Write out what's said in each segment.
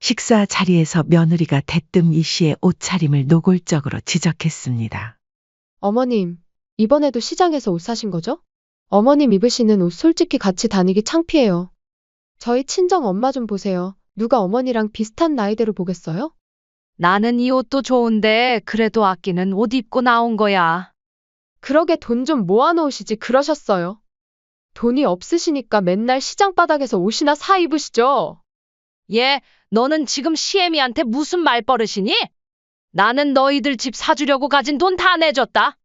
식사 자리에서 며느리가 대뜸 이 씨의 옷차림을 노골적으로 지적했습니다. 어머님, 이번에도 시장에서 옷 사신 거죠? 어머님 입으시는 옷 솔직히 같이 다니기 창피해요. 저희 친정 엄마 좀 보세요. 누가 어머니랑 비슷한 나이대로 보겠어요? 나는 이 옷도 좋은데 그래도 아끼는 옷 입고 나온 거야. 그러게 돈 좀 모아놓으시지 그러셨어요. 돈이 없으시니까 맨날 시장 바닥에서 옷이나 사 입으시죠? 얘, 너는 지금 시애미한테 무슨 말버릇이니? 나는 너희들 집 사주려고 가진 돈 다 내줬다.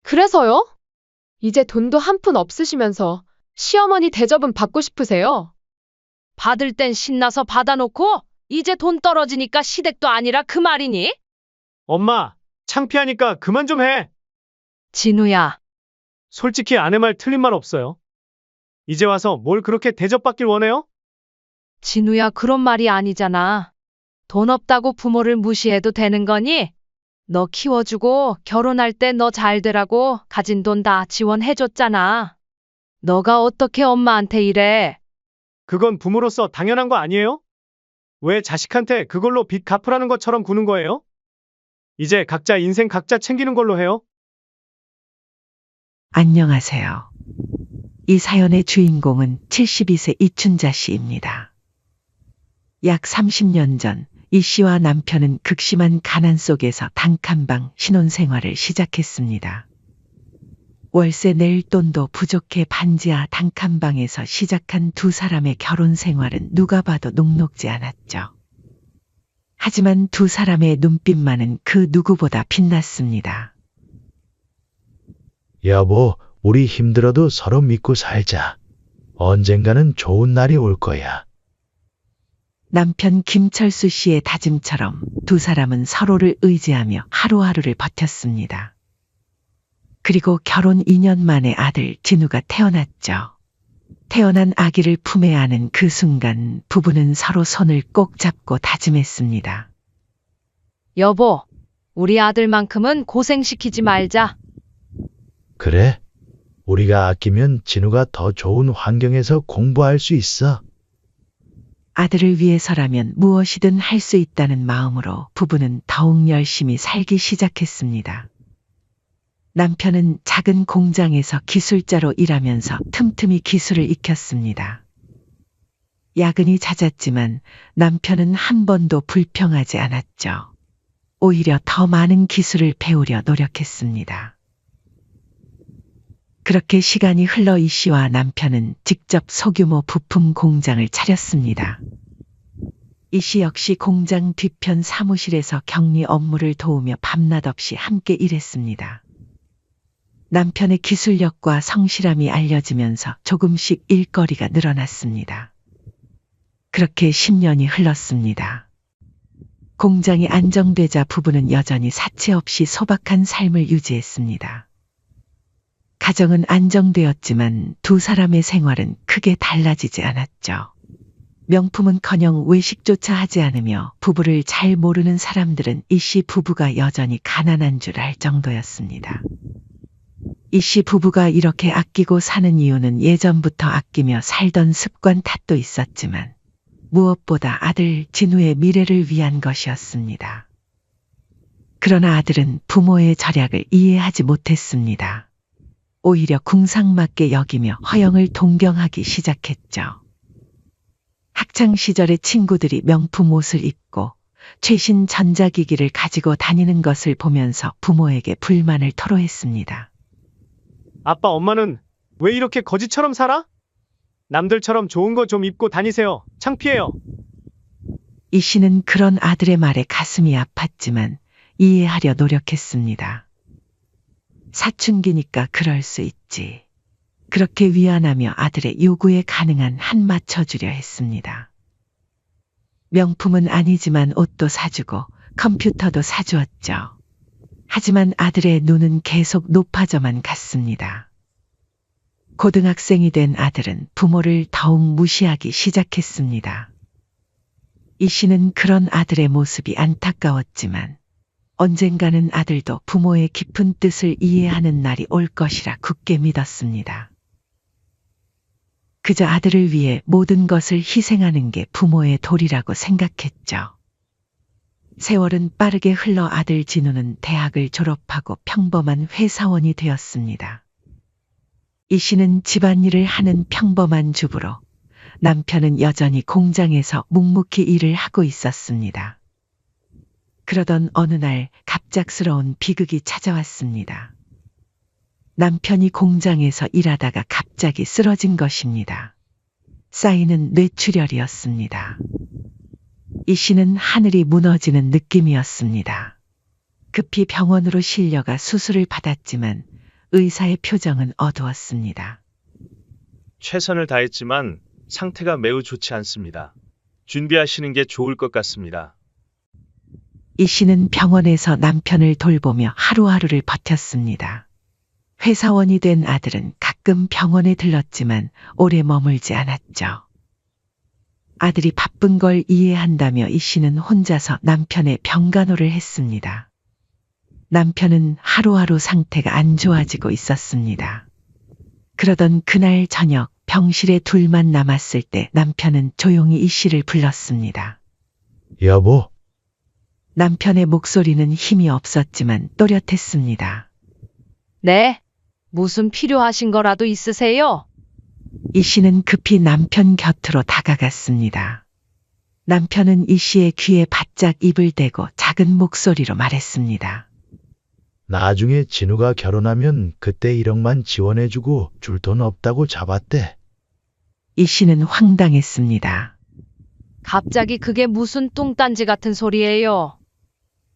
그래서요? 이제 돈도 한 푼 없으시면서 시어머니 대접은 받고 싶으세요? 받을 땐 신나서 받아놓고 이제 돈 떨어지니까 시댁도 아니라 그 말이니? 엄마, 창피하니까 그만 좀 해. 진우야, 솔직히 아내 말 틀린 말 없어요. 이제 와서 뭘 그렇게 대접받길 원해요? 진우야, 그런 말이 아니잖아. 돈 없다고 부모를 무시해도 되는 거니? 너 키워주고 결혼할 때 너 잘 되라고 가진 돈 다 지원해줬잖아. 너가 어떻게 엄마한테 이래? 그건 부모로서 당연한 거 아니에요? 왜 자식한테 그걸로 빚 갚으라는 것처럼 구는 거예요? 이제 각자 인생 각자 챙기는 걸로 해요? 안녕하세요. 이 사연의 주인공은 72세 이춘자 씨입니다. 약 30년 전 이 씨와 남편은 극심한 가난 속에서 단칸방 신혼생활을 시작했습니다. 월세 낼 돈도 부족해 반지하 단칸방에서 시작한 두 사람의 결혼 생활은 누가 봐도 녹록지 않았죠. 하지만 두 사람의 눈빛만은 그 누구보다 빛났습니다. 여보, 우리 힘들어도 서로 믿고 살자. 언젠가는 좋은 날이 올 거야. 남편 김철수 씨의 다짐처럼 두 사람은 서로를 의지하며 하루하루를 버텼습니다. 그리고 결혼 2년 만에 아들 진우가 태어났죠. 태어난 아기를 품에 안은 그 순간 부부는 서로 손을 꼭 잡고 다짐했습니다. 여보, 우리 아들만큼은 고생시키지 말자. 그래? 우리가 아끼면 진우가 더 좋은 환경에서 공부할 수 있어. 아들을 위해서라면 무엇이든 할 수 있다는 마음으로 부부는 더욱 열심히 살기 시작했습니다. 남편은 작은 공장에서 기술자로 일하면서 틈틈이 기술을 익혔습니다. 야근이 잦았지만 남편은 한 번도 불평하지 않았죠. 오히려 더 많은 기술을 배우려 노력했습니다. 그렇게 시간이 흘러 이 씨와 남편은 직접 소규모 부품 공장을 차렸습니다. 이 씨 역시 공장 뒤편 사무실에서 격리 업무를 도우며 밤낮 없이 함께 일했습니다. 남편의 기술력과 성실함이 알려지면서 조금씩 일거리가 늘어났습니다. 그렇게 10년이 흘렀습니다. 공장이 안정되자 부부는 여전히 사채 없이 소박한 삶을 유지했습니다. 가정은 안정되었지만 두 사람의 생활은 크게 달라지지 않았죠. 명품은커녕 외식조차 하지 않으며 부부를 잘 모르는 사람들은 이 씨 부부가 여전히 가난한 줄 알 정도였습니다. 이 씨 부부가 이렇게 아끼고 사는 이유는 예전부터 아끼며 살던 습관 탓도 있었지만 무엇보다 아들 진우의 미래를 위한 것이었습니다. 그러나 아들은 부모의 절약을 이해하지 못했습니다. 오히려 궁상맞게 여기며 허영을 동경하기 시작했죠. 학창 시절의 친구들이 명품 옷을 입고 최신 전자기기를 가지고 다니는 것을 보면서 부모에게 불만을 토로했습니다. 아빠, 엄마는 왜 이렇게 거지처럼 살아? 남들처럼 좋은 거 좀 입고 다니세요. 창피해요. 이 씨는 그런 아들의 말에 가슴이 아팠지만 이해하려 노력했습니다. 사춘기니까 그럴 수 있지. 그렇게 위안하며 아들의 요구에 가능한 한 맞춰주려 했습니다. 명품은 아니지만 옷도 사주고 컴퓨터도 사주었죠. 하지만 아들의 눈은 계속 높아져만 갔습니다. 고등학생이 된 아들은 부모를 더욱 무시하기 시작했습니다. 이 씨는 그런 아들의 모습이 안타까웠지만 언젠가는 아들도 부모의 깊은 뜻을 이해하는 날이 올 것이라 굳게 믿었습니다. 그저 아들을 위해 모든 것을 희생하는 게 부모의 도리라고 생각했죠. 세월은 빠르게 흘러 아들 진우는 대학을 졸업하고 평범한 회사원이 되었습니다. 이 씨는 집안일을 하는 평범한 주부로 남편은 여전히 공장에서 묵묵히 일을 하고 있었습니다. 그러던 어느 날 갑작스러운 비극이 찾아왔습니다. 남편이 공장에서 일하다가 갑자기 쓰러진 것입니다. 쌓이는 뇌출혈이었습니다. 이 씨는 하늘이 무너지는 느낌이었습니다. 급히 병원으로 실려가 수술을 받았지만 의사의 표정은 어두웠습니다. 최선을 다했지만 상태가 매우 좋지 않습니다. 준비하시는 게 좋을 것 같습니다. 이 씨는 병원에서 남편을 돌보며 하루하루를 버텼습니다. 회사원이 된 아들은 가끔 병원에 들렀지만 오래 머물지 않았죠. 아들이 바쁜 걸 이해한다며 이 씨는 혼자서 남편의 병간호를 했습니다. 남편은 하루하루 상태가 안 좋아지고 있었습니다. 그러던 그날 저녁 병실에 둘만 남았을 때 남편은 조용히 이 씨를 불렀습니다. 여보, 남편의 목소리는 힘이 없었지만 또렷했습니다. 네, 무슨 필요하신 거라도 있으세요? 이 씨는 급히 남편 곁으로 다가갔습니다. 남편은 이 씨의 귀에 바짝 입을 대고 작은 목소리로 말했습니다. 나중에 진우가 결혼하면 그때 1억만 지원해주고 줄 돈 없다고 잡았대. 이 씨는 황당했습니다. 갑자기 그게 무슨 뚱딴지 같은 소리예요?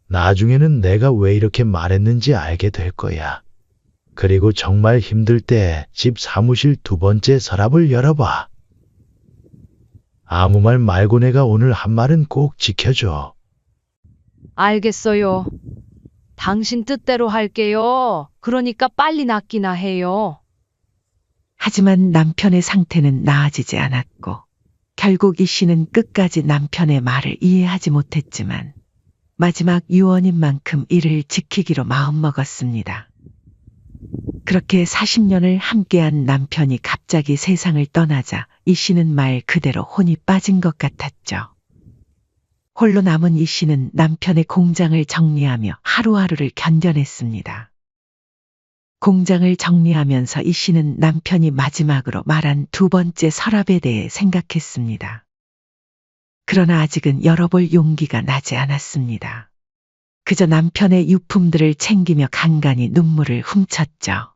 나중에는 내가 왜 이렇게 말했는지 알게 될 거야. 그리고 정말 힘들 때 집 사무실 2번째 서랍을 열어봐. 아무 말 말고 내가 오늘 한 말은 꼭 지켜줘. 알겠어요. 당신 뜻대로 할게요. 그러니까 빨리 낫기나 해요. 하지만 남편의 상태는 나아지지 않았고 결국 이 씨는 끝까지 남편의 말을 이해하지 못했지만 마지막 유언인 만큼 이를 지키기로 마음먹었습니다. 그렇게 40년을 함께한 남편이 갑자기 세상을 떠나자 이 씨는 말 그대로 혼이 빠진 것 같았죠. 홀로 남은 이 씨는 남편의 공장을 정리하며 하루하루를 견뎌냈습니다. 공장을 정리하면서 이 씨는 남편이 마지막으로 말한 2번째 서랍에 대해 생각했습니다. 그러나 아직은 열어볼 용기가 나지 않았습니다. 그저 남편의 유품들을 챙기며 간간히 눈물을 훔쳤죠.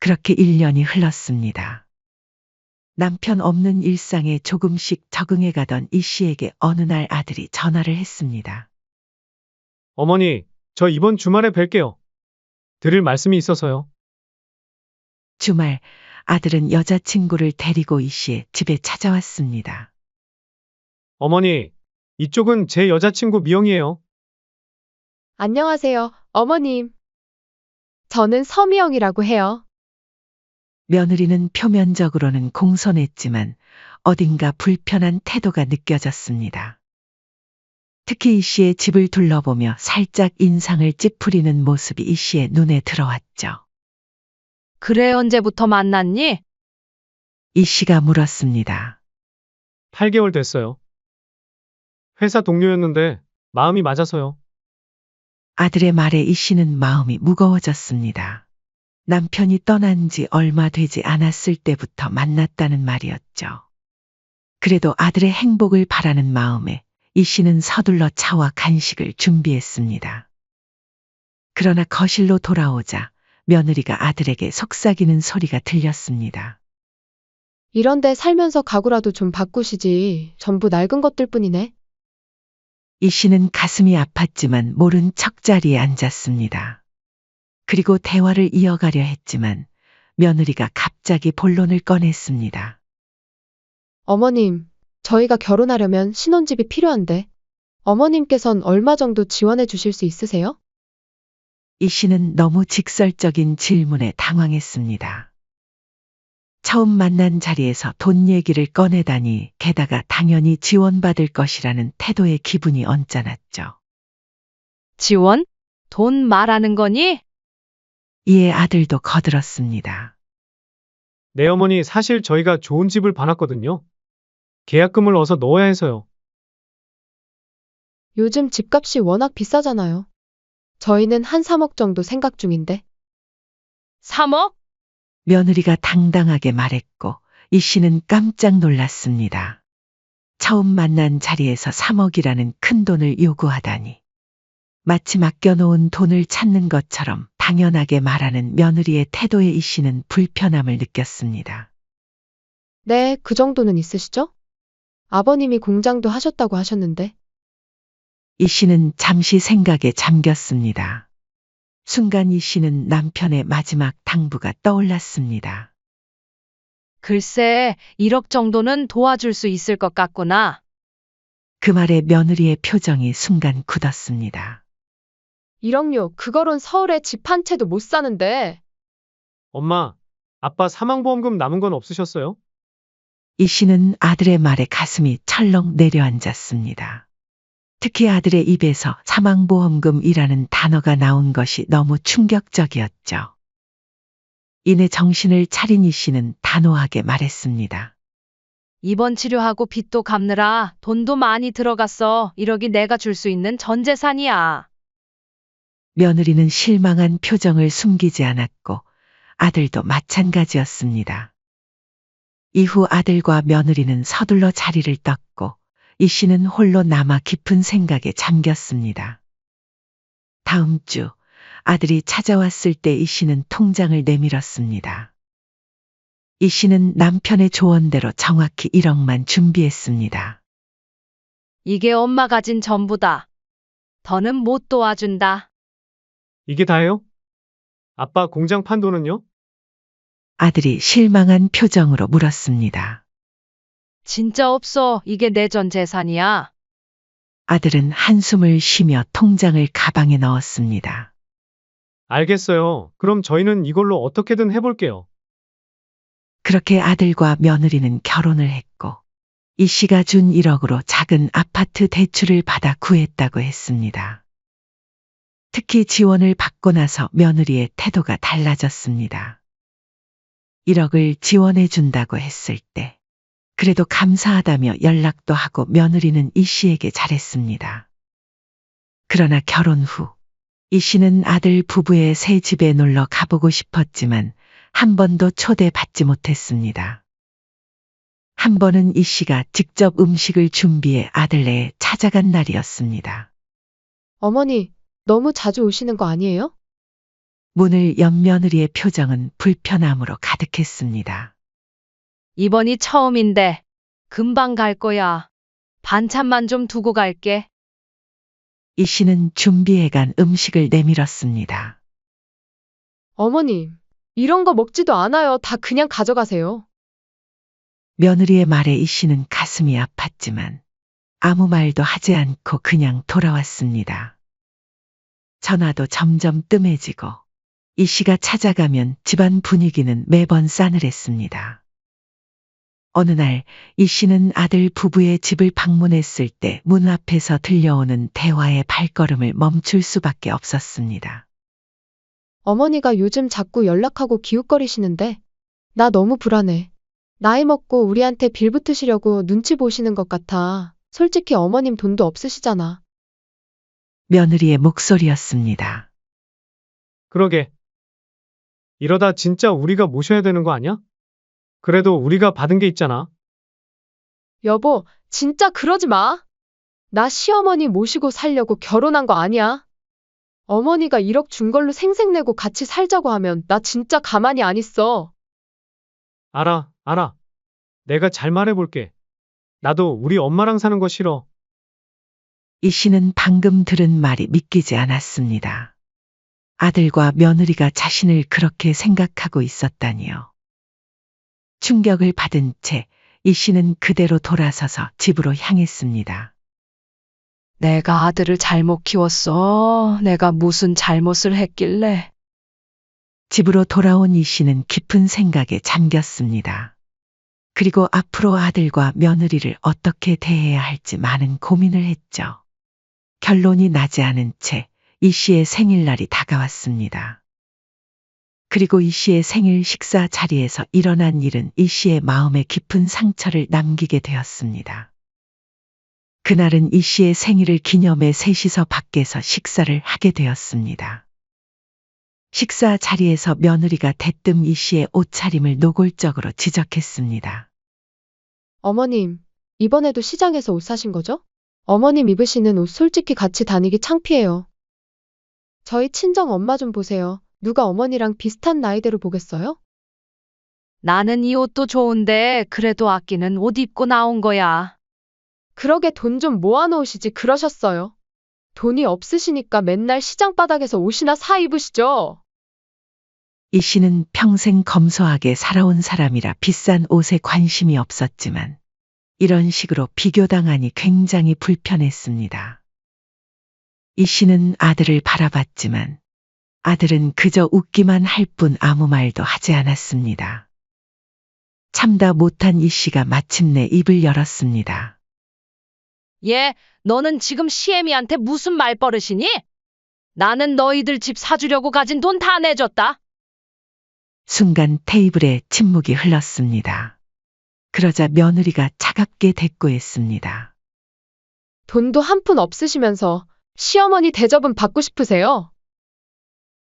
그렇게 1년이 흘렀습니다. 남편 없는 일상에 조금씩 적응해가던 이 씨에게 어느 날 아들이 전화를 했습니다. 어머니, 저 이번 주말에 뵐게요. 드릴 말씀이 있어서요. 주말 아들은 여자친구를 데리고 이 씨의 집에 찾아왔습니다. 어머니, 이쪽은 제 여자친구 미영이에요. 안녕하세요, 어머님. 저는 서미영이라고 해요. 며느리는 표면적으로는 공손했지만 어딘가 불편한 태도가 느껴졌습니다. 특히 이 씨의 집을 둘러보며 살짝 인상을 찌푸리는 모습이 이 씨의 눈에 들어왔죠. 그래, 언제부터 만났니? 이 씨가 물었습니다. 8개월 됐어요. 회사 동료였는데 마음이 맞아서요. 아들의 말에 이 씨는 마음이 무거워졌습니다. 남편이 떠난 지 얼마 되지 않았을 때부터 만났다는 말이었죠. 그래도 아들의 행복을 바라는 마음에 이 씨는 서둘러 차와 간식을 준비했습니다. 그러나 거실로 돌아오자 며느리가 아들에게 속삭이는 소리가 들렸습니다. 이런데 살면서 가구라도 좀 바꾸시지. 전부 낡은 것들 뿐이네. 이 씨는 가슴이 아팠지만 모른 척 자리에 앉았습니다. 그리고 대화를 이어가려 했지만 며느리가 갑자기 본론을 꺼냈습니다. 어머님, 저희가 결혼하려면 신혼집이 필요한데 어머님께선 얼마 정도 지원해 주실 수 있으세요? 이 씨는 너무 직설적인 질문에 당황했습니다. 처음 만난 자리에서 돈 얘기를 꺼내다니 게다가 당연히 지원받을 것이라는 태도에 기분이 언짢았죠. 지원? 돈 말하는 거니? 이에 아들도 거들었습니다. 네, 어머니, 사실 저희가 좋은 집을 봐놨거든요. 계약금을 어서 넣어야 해서요. 요즘 집값이 워낙 비싸잖아요. 저희는 한 3억 정도 생각 중인데. 3억? 며느리가 당당하게 말했고 이 씨는 깜짝 놀랐습니다. 처음 만난 자리에서 3억이라는 큰 돈을 요구하다니. 마치 맡겨놓은 돈을 찾는 것처럼 당연하게 말하는 며느리의 태도에 이 씨는 불편함을 느꼈습니다. 네, 그 정도는 있으시죠? 아버님이 공장도 하셨다고 하셨는데. 이 씨는 잠시 생각에 잠겼습니다. 순간 이 씨는 남편의 마지막 당부가 떠올랐습니다. 글쎄, 1억 정도는 도와줄 수 있을 것 같구나. 그 말에 며느리의 표정이 순간 굳었습니다. 1억요, 그거론 서울에 집 한 채도 못 사는데. 엄마, 아빠 사망보험금 남은 건 없으셨어요? 이 씨는 아들의 말에 가슴이 철렁 내려앉았습니다. 특히 아들의 입에서 사망보험금이라는 단어가 나온 것이 너무 충격적이었죠. 이내 정신을 차린 이 씨는 단호하게 말했습니다. 입원 치료하고 빚도 갚느라 돈도 많이 들어갔어. 1억이 내가 줄 수 있는 전 재산이야. 며느리는 실망한 표정을 숨기지 않았고 아들도 마찬가지였습니다. 이후 아들과 며느리는 서둘러 자리를 떴고 이 씨는 홀로 남아 깊은 생각에 잠겼습니다. 다음 주 아들이 찾아왔을 때 이 씨는 통장을 내밀었습니다. 이 씨는 남편의 조언대로 정확히 1억만 준비했습니다. 이게 엄마 가진 전부다. 더는 못 도와준다. 이게 다예요? 아빠 공장 판 돈은요? 아들이 실망한 표정으로 물었습니다. 진짜 없어. 이게 내 전 재산이야. 아들은 한숨을 쉬며 통장을 가방에 넣었습니다. 알겠어요. 그럼 저희는 이걸로 어떻게든 해볼게요. 그렇게 아들과 며느리는 결혼을 했고 이 씨가 준 1억으로 작은 아파트 대출을 받아 구했다고 했습니다. 특히 지원을 받고 나서 며느리의 태도가 달라졌습니다. 1억을 지원해 준다고 했을 때 그래도 감사하다며 연락도 하고 며느리는 이 씨에게 잘했습니다. 그러나 결혼 후 이 씨는 아들 부부의 새 집에 놀러 가보고 싶었지만 한 번도 초대받지 못했습니다. 한 번은 이 씨가 직접 음식을 준비해 아들네에 찾아간 날이었습니다. 어머니, 너무 자주 오시는 거 아니에요? 문을 연 며느리의 표정은 불편함으로 가득했습니다. 이번이 처음인데 금방 갈 거야. 반찬만 좀 두고 갈게. 이 씨는 준비해간 음식을 내밀었습니다. 어머님, 이런 거 먹지도 않아요. 다 그냥 가져가세요. 며느리의 말에 이 씨는 가슴이 아팠지만 아무 말도 하지 않고 그냥 돌아왔습니다. 전화도 점점 뜸해지고 이 씨가 찾아가면 집안 분위기는 매번 싸늘했습니다. 어느 날 이 씨는 아들 부부의 집을 방문했을 때 문 앞에서 들려오는 대화의 발걸음을 멈출 수밖에 없었습니다. 어머니가 요즘 자꾸 연락하고 기웃거리시는데 나 너무 불안해. 나이 먹고 우리한테 빌붙으시려고 눈치 보시는 것 같아. 솔직히 어머님 돈도 없으시잖아. 며느리의 목소리였습니다. 그러게. 이러다 진짜 우리가 모셔야 되는 거 아니야? 그래도 우리가 받은 게 있잖아. 여보, 진짜 그러지 마. 나 시어머니 모시고 살려고 결혼한 거 아니야. 어머니가 1억 준 걸로 생색내고 같이 살자고 하면 나 진짜 가만히 안 있어. 알아. 내가 잘 말해볼게. 나도 우리 엄마랑 사는 거 싫어. 이 씨는 방금 들은 말이 믿기지 않았습니다. 아들과 며느리가 자신을 그렇게 생각하고 있었다니요. 충격을 받은 채 이 씨는 그대로 돌아서서 집으로 향했습니다. 내가 아들을 잘못 키웠어. 내가 무슨 잘못을 했길래. 집으로 돌아온 이 씨는 깊은 생각에 잠겼습니다. 그리고 앞으로 아들과 며느리를 어떻게 대해야 할지 많은 고민을 했죠. 결론이 나지 않은 채 이 씨의 생일날이 다가왔습니다. 그리고 이 씨의 생일 식사 자리에서 일어난 일은 이 씨의 마음에 깊은 상처를 남기게 되었습니다. 그날은 이 씨의 생일을 기념해 셋이서 밖에서 식사를 하게 되었습니다. 식사 자리에서 며느리가 대뜸 이 씨의 옷차림을 노골적으로 지적했습니다. 어머님, 이번에도 시장에서 옷 사신 거죠? 어머님 입으시는 옷 솔직히 같이 다니기 창피해요. 저희 친정 엄마 좀 보세요. 누가 어머니랑 비슷한 나이대로 보겠어요? 나는 이 옷도 좋은데 그래도 아끼는 옷 입고 나온 거야. 그러게 돈 좀 모아놓으시지 그러셨어요. 돈이 없으시니까 맨날 시장 바닥에서 옷이나 사 입으시죠. 이 씨는 평생 검소하게 살아온 사람이라 비싼 옷에 관심이 없었지만 이런 식으로 비교당하니 굉장히 불편했습니다. 이 씨는 아들을 바라봤지만 아들은 그저 웃기만 할 뿐 아무 말도 하지 않았습니다. 참다 못한 이 씨가 마침내 입을 열었습니다. 얘, 너는 지금 시애미한테 무슨 말버릇이니? 나는 너희들 집 사주려고 가진 돈 다 내줬다. 순간 테이블에 침묵이 흘렀습니다. 그러자 며느리가 차갑게 대꾸했습니다. 돈도 한 푼 없으시면서 시어머니 대접은 받고 싶으세요?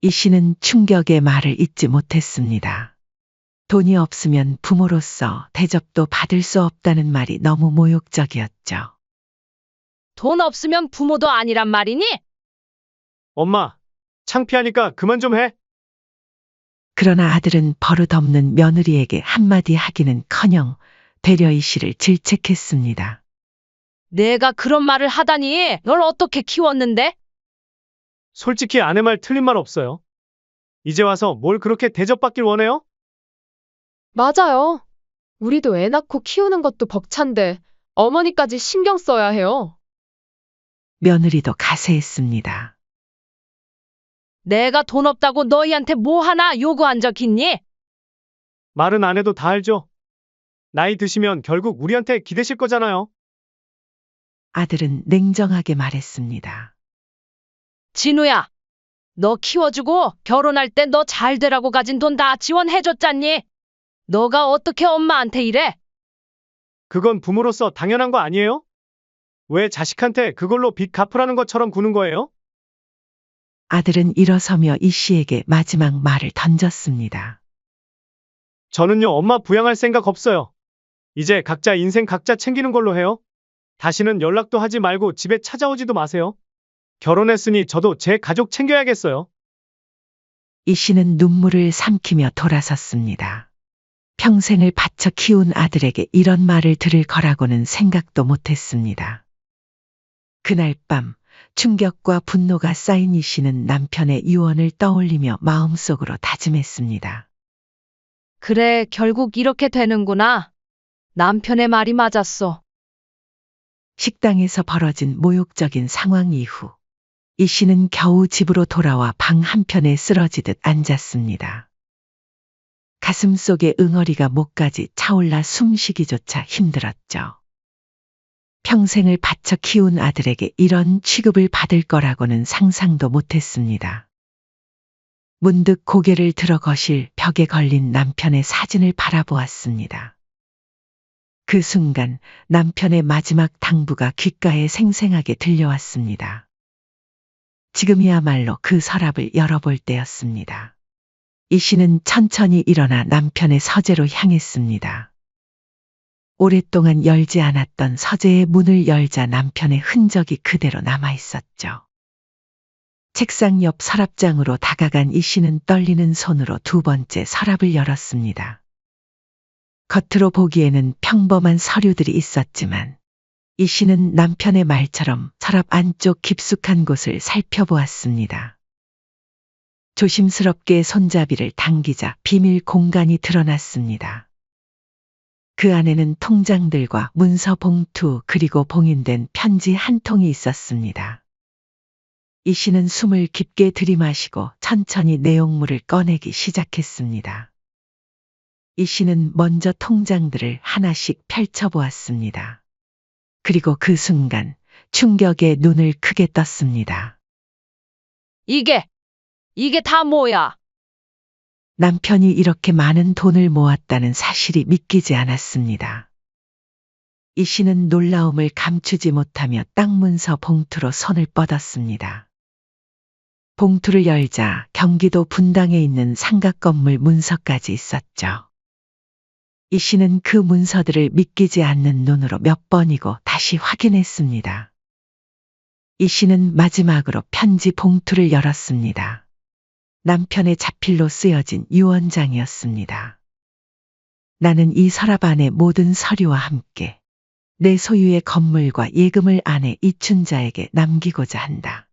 이 씨는 충격의 말을 잇지 못했습니다. 돈이 없으면 부모로서 대접도 받을 수 없다는 말이 너무 모욕적이었죠. 돈 없으면 부모도 아니란 말이니? 엄마, 창피하니까 그만 좀 해. 그러나 아들은 버릇없는 며느리에게 한마디 하기는커녕 되려 이 씨를 질책했습니다. 내가 그런 말을 하다니 널 어떻게 키웠는데? 솔직히 아내 말 틀린 말 없어요. 이제 와서 뭘 그렇게 대접받길 원해요? 맞아요. 우리도 애 낳고 키우는 것도 벅찬데 어머니까지 신경 써야 해요. 며느리도 가세했습니다. 내가 돈 없다고 너희한테 뭐 하나 요구한 적 있니? 말은 안 해도 다 알죠. 나이 드시면 결국 우리한테 기대실 거잖아요. 아들은 냉정하게 말했습니다. 진우야, 너 키워주고 결혼할 때 너 잘 되라고 가진 돈 다 지원해줬잖니? 너가 어떻게 엄마한테 이래? 그건 부모로서 당연한 거 아니에요? 왜 자식한테 그걸로 빚 갚으라는 것처럼 구는 거예요? 아들은 일어서며 이 씨에게 마지막 말을 던졌습니다. 저는요, 엄마 부양할 생각 없어요. 이제 각자 인생 각자 챙기는 걸로 해요. 다시는 연락도 하지 말고 집에 찾아오지도 마세요. 결혼했으니 저도 제 가족 챙겨야겠어요. 이 씨는 눈물을 삼키며 돌아섰습니다. 평생을 바쳐 키운 아들에게 이런 말을 들을 거라고는 생각도 못했습니다. 그날 밤 충격과 분노가 쌓인 이 씨는 남편의 유언을 떠올리며 마음속으로 다짐했습니다. 그래, 결국 이렇게 되는구나. 남편의 말이 맞았어. 식당에서 벌어진 모욕적인 상황 이후 이 씨는 겨우 집으로 돌아와 방 한편에 쓰러지듯 앉았습니다. 가슴 속에 응어리가 목까지 차올라 숨쉬기조차 힘들었죠. 평생을 바쳐 키운 아들에게 이런 취급을 받을 거라고는 상상도 못했습니다. 문득 고개를 들어 거실 벽에 걸린 남편의 사진을 바라보았습니다. 그 순간 남편의 마지막 당부가 귓가에 생생하게 들려왔습니다. 지금이야말로 그 서랍을 열어볼 때였습니다. 이 씨는 천천히 일어나 남편의 서재로 향했습니다. 오랫동안 열지 않았던 서재의 문을 열자 남편의 흔적이 그대로 남아있었죠. 책상 옆 서랍장으로 다가간 이 씨는 떨리는 손으로 두 번째 서랍을 열었습니다. 겉으로 보기에는 평범한 서류들이 있었지만 이 씨는 남편의 말처럼 서랍 안쪽 깊숙한 곳을 살펴보았습니다. 조심스럽게 손잡이를 당기자 비밀 공간이 드러났습니다. 그 안에는 통장들과 문서 봉투 그리고 봉인된 편지 한 통이 있었습니다. 이 씨는 숨을 깊게 들이마시고 천천히 내용물을 꺼내기 시작했습니다. 이 씨는 먼저 통장들을 하나씩 펼쳐보았습니다. 그리고 그 순간 충격에 눈을 크게 떴습니다. 이게 다 뭐야? 남편이 이렇게 많은 돈을 모았다는 사실이 믿기지 않았습니다. 이 씨는 놀라움을 감추지 못하며 땅 문서 봉투로 손을 뻗었습니다. 봉투를 열자 경기도 분당에 있는 상가 건물 문서까지 있었죠. 이 씨는 그 문서들을 믿기지 않는 눈으로 몇 번이고 다시 확인했습니다. 이 씨는 마지막으로 편지 봉투를 열었습니다. 남편의 자필로 쓰여진 유언장이었습니다. 나는 이 서랍 안의 모든 서류와 함께 내 소유의 건물과 예금을 아내 이춘자에게 남기고자 한다.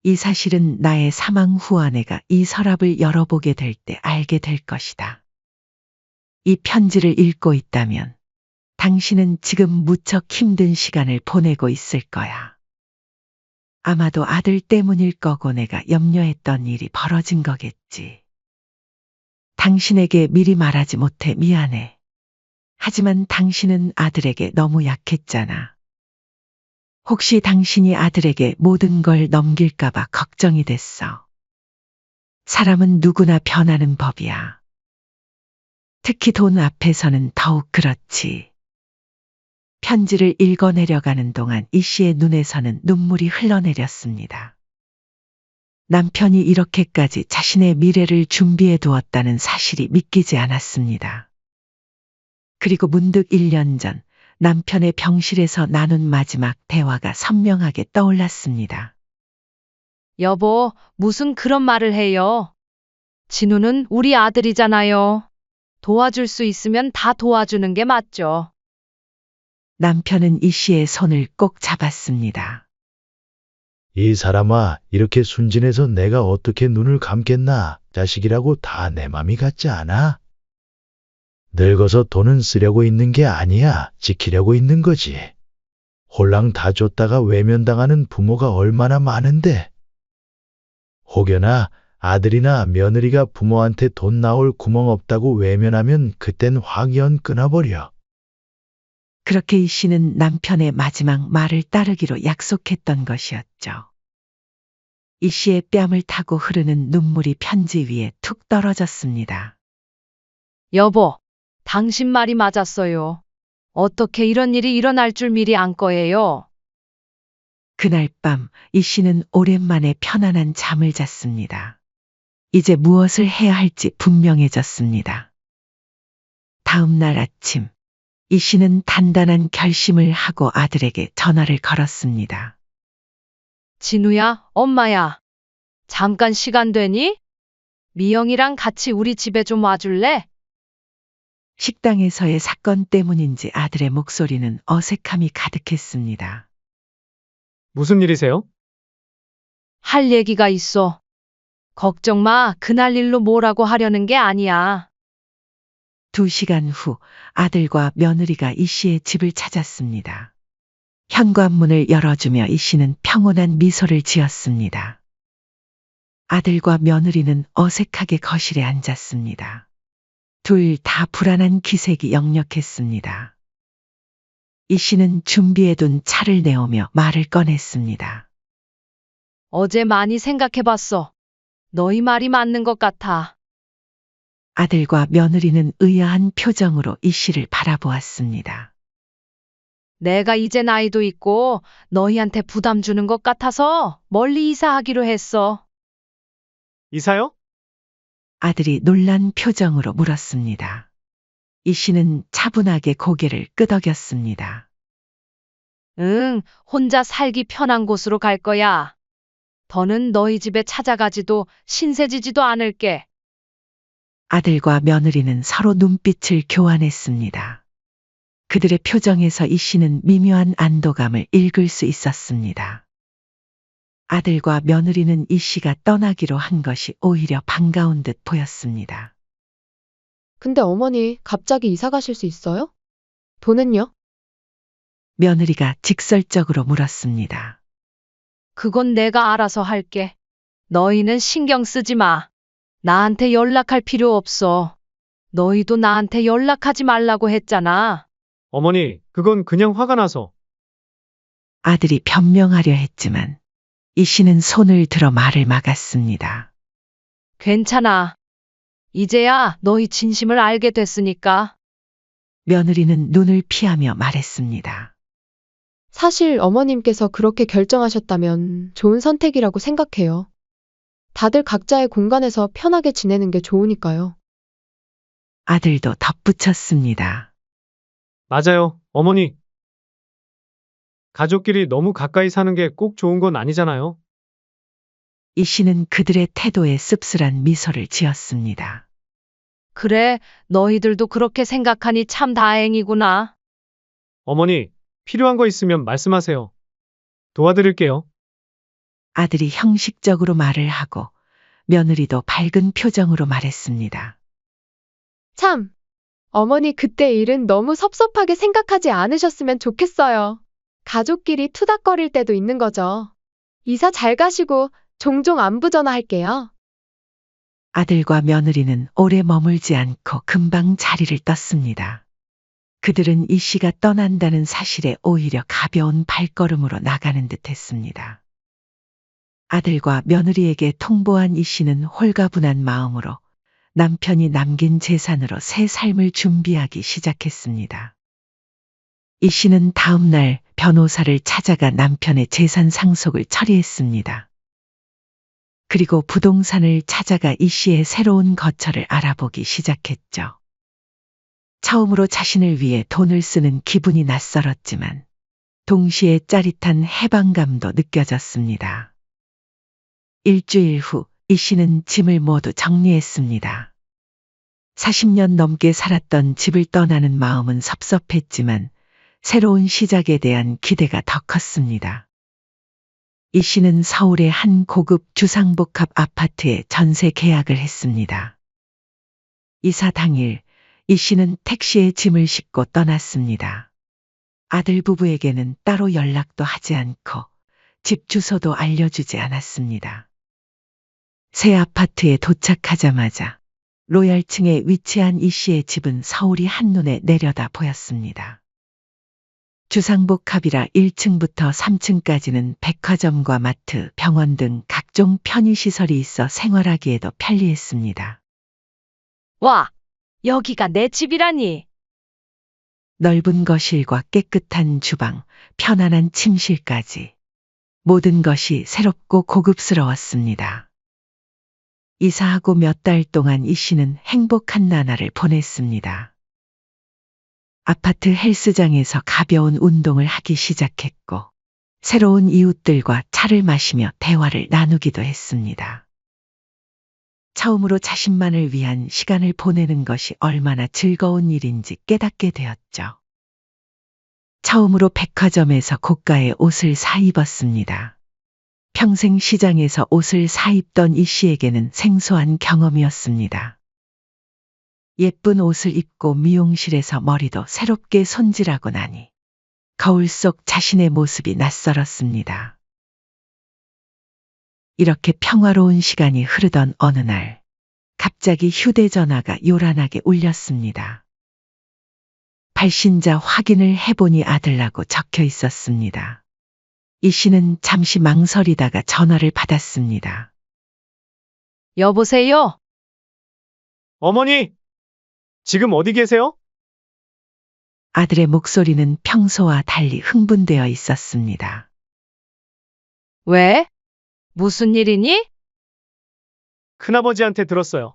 이 사실은 나의 사망 후 아내가 이 서랍을 열어보게 될 때 알게 될 것이다. 이 편지를 읽고 있다면 당신은 지금 무척 힘든 시간을 보내고 있을 거야. 아마도 아들 때문일 거고 내가 염려했던 일이 벌어진 거겠지. 당신에게 미리 말하지 못해 미안해. 하지만 당신은 아들에게 너무 약했잖아. 혹시 당신이 아들에게 모든 걸 넘길까봐 걱정이 됐어. 사람은 누구나 변하는 법이야. 특히 돈 앞에서는 더욱 그렇지. 편지를 읽어내려가는 동안 이 씨의 눈에서는 눈물이 흘러내렸습니다. 남편이 이렇게까지 자신의 미래를 준비해 두었다는 사실이 믿기지 않았습니다. 그리고 문득 1년 전 남편의 병실에서 나눈 마지막 대화가 선명하게 떠올랐습니다. 여보, 무슨 그런 말을 해요? 진우는 우리 아들이잖아요. 도와줄 수 있으면 다 도와주는 게 맞죠. 남편은 이 씨의 손을 꼭 잡았습니다. 이 사람아, 이렇게 순진해서 내가 어떻게 눈을 감겠나? 자식이라고 다 내 맘이 같지 않아? 늙어서 돈은 쓰려고 있는 게 아니야. 지키려고 있는 거지. 홀랑 다 줬다가 외면당하는 부모가 얼마나 많은데. 혹여나 아들이나 며느리가 부모한테 돈 나올 구멍 없다고 외면하면 그땐 확연 끊어버려. 그렇게 이 씨는 남편의 마지막 말을 따르기로 약속했던 것이었죠. 이 씨의 뺨을 타고 흐르는 눈물이 편지 위에 툭 떨어졌습니다. 여보, 당신 말이 맞았어요. 어떻게 이런 일이 일어날 줄 미리 안 거예요? 그날 밤 이 씨는 오랜만에 편안한 잠을 잤습니다. 이제 무엇을 해야 할지 분명해졌습니다. 다음 날 아침, 이 씨는 단단한 결심을 하고 아들에게 전화를 걸었습니다. 진우야, 엄마야. 잠깐 시간 되니? 미영이랑 같이 우리 집에 좀 와줄래? 식당에서의 사건 때문인지 아들의 목소리는 어색함이 가득했습니다. 무슨 일이세요? 할 얘기가 있어. 걱정 마. 그날 일로 뭐라고 하려는 게 아니야. 2시간 후 아들과 며느리가 이 씨의 집을 찾았습니다. 현관문을 열어주며 이 씨는 평온한 미소를 지었습니다. 아들과 며느리는 어색하게 거실에 앉았습니다. 둘 다 불안한 기색이 역력했습니다. 이 씨는 준비해둔 차를 내오며 말을 꺼냈습니다. 어제 많이 생각해봤어. 너희 말이 맞는 것 같아. 아들과 며느리는 의아한 표정으로 이 씨를 바라보았습니다. 내가 이제 나이도 있고 너희한테 부담 주는 것 같아서 멀리 이사하기로 했어. 이사요? 아들이 놀란 표정으로 물었습니다. 이 씨는 차분하게 고개를 끄덕였습니다. 응, 혼자 살기 편한 곳으로 갈 거야. 더는 너희 집에 찾아가지도 신세지지도 않을게. 아들과 며느리는 서로 눈빛을 교환했습니다. 그들의 표정에서 이 씨는 미묘한 안도감을 읽을 수 있었습니다. 아들과 며느리는 이 씨가 떠나기로 한 것이 오히려 반가운 듯 보였습니다. 근데 어머니, 갑자기 이사 가실 수 있어요? 돈은요? 며느리가 직설적으로 물었습니다. 그건 내가 알아서 할게. 너희는 신경 쓰지 마. 나한테 연락할 필요 없어. 너희도 나한테 연락하지 말라고 했잖아. 어머니, 그건 그냥 화가 나서. 아들이 변명하려 했지만 이 씨는 손을 들어 말을 막았습니다. 괜찮아. 이제야 너희 진심을 알게 됐으니까. 며느리는 눈을 피하며 말했습니다. 사실 어머님께서 그렇게 결정하셨다면 좋은 선택이라고 생각해요. 다들 각자의 공간에서 편하게 지내는 게 좋으니까요. 아들도 덧붙였습니다. 맞아요, 어머니. 가족끼리 너무 가까이 사는 게 꼭 좋은 건 아니잖아요. 이 씨는 그들의 태도에 씁쓸한 미소를 지었습니다. 그래, 너희들도 그렇게 생각하니 참 다행이구나. 어머니, 필요한 거 있으면 말씀하세요. 도와드릴게요. 아들이 형식적으로 말을 하고 며느리도 밝은 표정으로 말했습니다. 참, 어머니 그때 일은 너무 섭섭하게 생각하지 않으셨으면 좋겠어요. 가족끼리 투닥거릴 때도 있는 거죠. 이사 잘 가시고 종종 안부 전화할게요. 아들과 며느리는 오래 머물지 않고 금방 자리를 떴습니다. 그들은 이 씨가 떠난다는 사실에 오히려 가벼운 발걸음으로 나가는 듯 했습니다. 아들과 며느리에게 통보한 이 씨는 홀가분한 마음으로 남편이 남긴 재산으로 새 삶을 준비하기 시작했습니다. 이 씨는 다음 날 변호사를 찾아가 남편의 재산 상속을 처리했습니다. 그리고 부동산을 찾아가 이 씨의 새로운 거처를 알아보기 시작했죠. 처음으로 자신을 위해 돈을 쓰는 기분이 낯설었지만 동시에 짜릿한 해방감도 느껴졌습니다. 일주일 후 이 씨는 짐을 모두 정리했습니다. 40년 넘게 살았던 집을 떠나는 마음은 섭섭했지만 새로운 시작에 대한 기대가 더 컸습니다. 이 씨는 서울의 한 고급 주상복합 아파트에 전세 계약을 했습니다. 이사 당일 이 씨는 택시에 짐을 싣고 떠났습니다. 아들 부부에게는 따로 연락도 하지 않고 집 주소도 알려주지 않았습니다. 새 아파트에 도착하자마자 로얄층에 위치한 이 씨의 집은 서울이 한눈에 내려다 보였습니다. 주상복합이라 1층부터 3층까지는 백화점과 마트, 병원 등 각종 편의시설이 있어 생활하기에도 편리했습니다. 와, 여기가 내 집이라니. 넓은 거실과 깨끗한 주방, 편안한 침실까지 모든 것이 새롭고 고급스러웠습니다. 이사하고 몇 달 동안 이 씨는 행복한 나날을 보냈습니다. 아파트 헬스장에서 가벼운 운동을 하기 시작했고 새로운 이웃들과 차를 마시며 대화를 나누기도 했습니다. 처음으로 자신만을 위한 시간을 보내는 것이 얼마나 즐거운 일인지 깨닫게 되었죠. 처음으로 백화점에서 고가의 옷을 사 입었습니다. 평생 시장에서 옷을 사 입던 이 씨에게는 생소한 경험이었습니다. 예쁜 옷을 입고 미용실에서 머리도 새롭게 손질하고 나니 거울 속 자신의 모습이 낯설었습니다. 이렇게 평화로운 시간이 흐르던 어느 날 갑자기 휴대전화가 요란하게 울렸습니다. 발신자 확인을 해보니 아들라고 적혀 있었습니다. 이 씨는 잠시 망설이다가 전화를 받았습니다. 여보세요? 어머니! 지금 어디 계세요? 아들의 목소리는 평소와 달리 흥분되어 있었습니다. 왜? 무슨 일이니? 큰아버지한테 들었어요.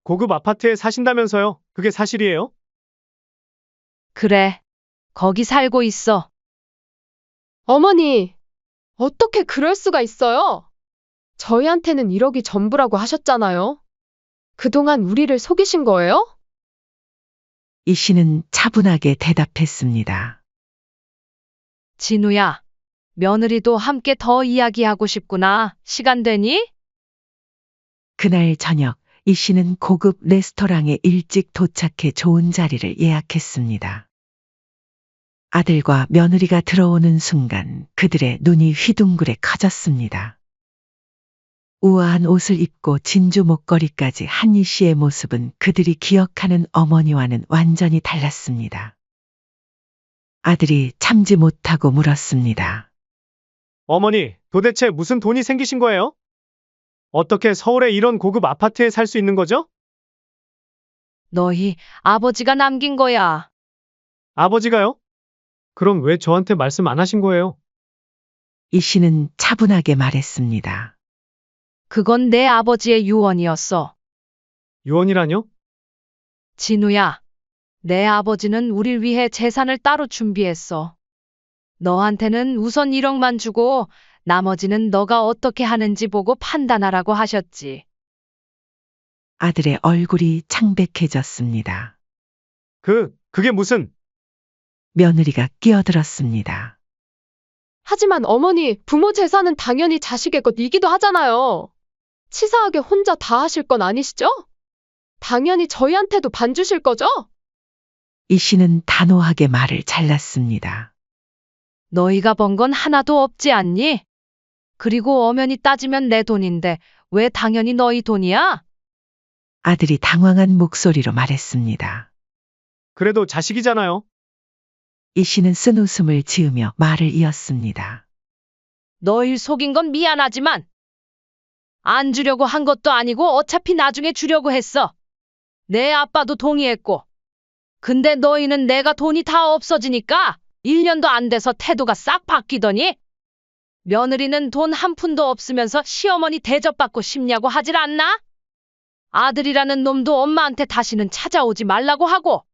고급 아파트에 사신다면서요? 그게 사실이에요? 그래, 거기 살고 있어. 어머니, 어떻게 그럴 수가 있어요? 저희한테는 1억이 전부라고 하셨잖아요. 그동안 우리를 속이신 거예요? 이 씨는 차분하게 대답했습니다. 진우야, 며느리도 함께 더 이야기하고 싶구나. 시간 되니? 그날 저녁 이 씨는 고급 레스토랑에 일찍 도착해 좋은 자리를 예약했습니다. 아들과 며느리가 들어오는 순간 그들의 눈이 휘둥그레 커졌습니다. 우아한 옷을 입고 진주 목걸이까지 한 이 씨의 모습은 그들이 기억하는 어머니와는 완전히 달랐습니다. 아들이 참지 못하고 물었습니다. 어머니, 도대체 무슨 돈이 생기신 거예요? 어떻게 서울에 이런 고급 아파트에 살 수 있는 거죠? 너희 아버지가 남긴 거야. 아버지가요? 그럼 왜 저한테 말씀 안 하신 거예요? 이 씨는 차분하게 말했습니다. 그건 내 아버지의 유언이었어. 유언이라뇨? 진우야, 내 아버지는 우릴 위해 재산을 따로 준비했어. 너한테는 우선 1억만 주고 나머지는 너가 어떻게 하는지 보고 판단하라고 하셨지. 아들의 얼굴이 창백해졌습니다. 그게 무슨, 며느리가 끼어들었습니다. 하지만 어머니, 부모 재산은 당연히 자식의 것이기도 하잖아요. 치사하게 혼자 다 하실 건 아니시죠? 당연히 저희한테도 반 주실 거죠? 이 씨는 단호하게 말을 잘랐습니다. 너희가 번 건 하나도 없지 않니? 그리고 엄연히 따지면 내 돈인데 왜 당연히 너희 돈이야? 아들이 당황한 목소리로 말했습니다. 그래도 자식이잖아요. 이 씨는 쓴 웃음을 지으며 말을 이었습니다. 너희 속인 건 미안하지만 안 주려고 한 것도 아니고 어차피 나중에 주려고 했어. 내 아빠도 동의했고. 근데 너희는 내가 돈이 다 없어지니까 1년도 안 돼서 태도가 싹 바뀌더니 며느리는 돈 한 푼도 없으면서 시어머니 대접받고 싶냐고 하질 않나? 아들이라는 놈도 엄마한테 다시는 찾아오지 말라고 하고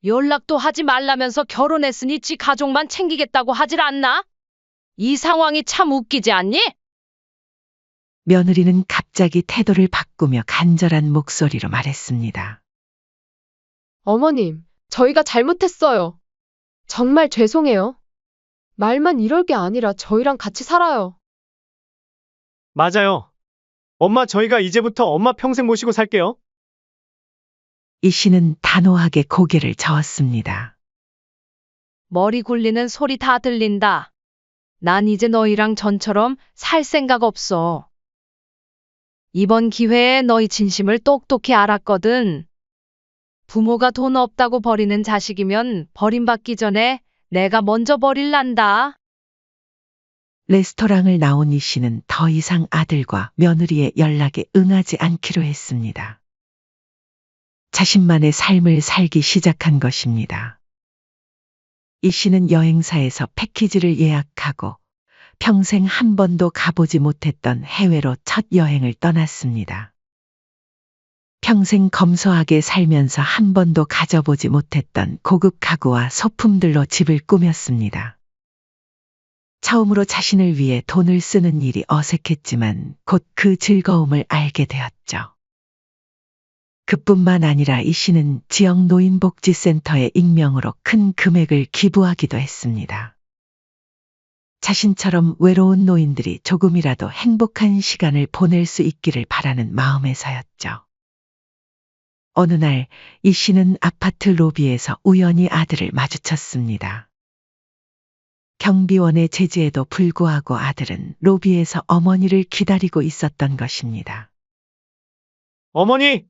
연락도 하지 말라면서 결혼했으니 지 가족만 챙기겠다고 하질 않나? 이 상황이 참 웃기지 않니? 며느리는 갑자기 태도를 바꾸며 간절한 목소리로 말했습니다. 어머님, 저희가 잘못했어요. 정말 죄송해요. 말만 이럴 게 아니라 저희랑 같이 살아요. 맞아요. 엄마 저희가 이제부터 엄마 평생 모시고 살게요. 이 씨는 단호하게 고개를 저었습니다. 머리 굴리는 소리 다 들린다. 난 이제 너희랑 전처럼 살 생각 없어. 이번 기회에 너희 진심을 똑똑히 알았거든. 부모가 돈 없다고 버리는 자식이면 버림받기 전에 내가 먼저 버릴란다. 레스토랑을 나온 이 씨는 더 이상 아들과 며느리의 연락에 응하지 않기로 했습니다. 자신만의 삶을 살기 시작한 것입니다. 이 씨는 여행사에서 패키지를 예약하고 평생 한 번도 가보지 못했던 해외로 첫 여행을 떠났습니다. 평생 검소하게 살면서 한 번도 가져보지 못했던 고급 가구와 소품들로 집을 꾸몄습니다. 처음으로 자신을 위해 돈을 쓰는 일이 어색했지만 곧 그 즐거움을 알게 되었죠. 그뿐만 아니라 이 씨는 지역 노인복지센터에 익명으로 큰 금액을 기부하기도 했습니다. 자신처럼 외로운 노인들이 조금이라도 행복한 시간을 보낼 수 있기를 바라는 마음에서였죠. 어느 날 이 씨는 아파트 로비에서 우연히 아들을 마주쳤습니다. 경비원의 제지에도 불구하고 아들은 로비에서 어머니를 기다리고 있었던 것입니다. 어머니!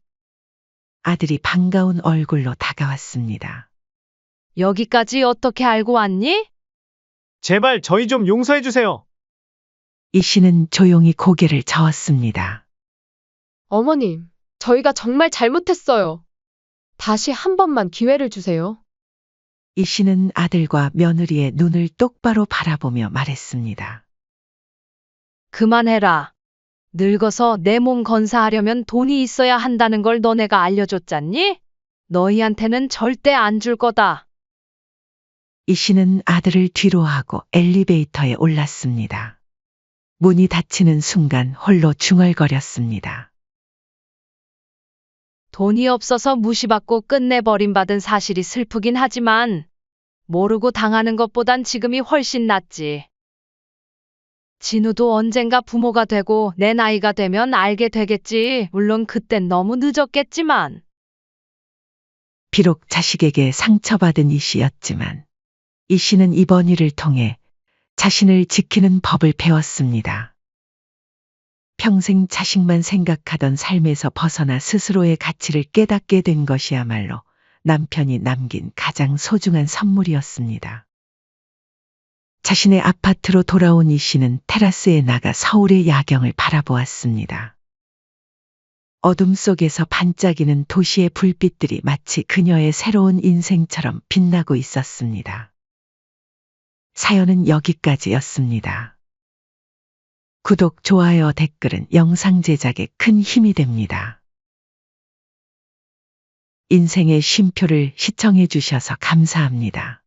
아들이 반가운 얼굴로 다가왔습니다. 여기까지 어떻게 알고 왔니? 제발 저희 좀 용서해 주세요. 이 씨는 조용히 고개를 저었습니다. 어머님, 저희가 정말 잘못했어요. 다시 한 번만 기회를 주세요. 이 씨는 아들과 며느리의 눈을 똑바로 바라보며 말했습니다. 그만해라. 늙어서 내 몸 건사하려면 돈이 있어야 한다는 걸 너네가 알려줬잖니? 너희한테는 절대 안 줄 거다. 이 씨는 아들을 뒤로 하고 엘리베이터에 올랐습니다. 문이 닫히는 순간 홀로 중얼거렸습니다. 돈이 없어서 무시받고 끝내 버림받은 사실이 슬프긴 하지만 모르고 당하는 것보단 지금이 훨씬 낫지. 진우도 언젠가 부모가 되고 내 나이가 되면 알게 되겠지. 물론 그땐 너무 늦었겠지만. 비록 자식에게 상처받은 이 씨였지만 이 씨는 이번 일을 통해 자신을 지키는 법을 배웠습니다. 평생 자식만 생각하던 삶에서 벗어나 스스로의 가치를 깨닫게 된 것이야말로 남편이 남긴 가장 소중한 선물이었습니다. 자신의 아파트로 돌아온 이 씨는 테라스에 나가 서울의 야경을 바라보았습니다. 어둠 속에서 반짝이는 도시의 불빛들이 마치 그녀의 새로운 인생처럼 빛나고 있었습니다. 사연은 여기까지였습니다. 구독, 좋아요, 댓글은 영상 제작에 큰 힘이 됩니다. 인생의 쉼표를 시청해 주셔서 감사합니다.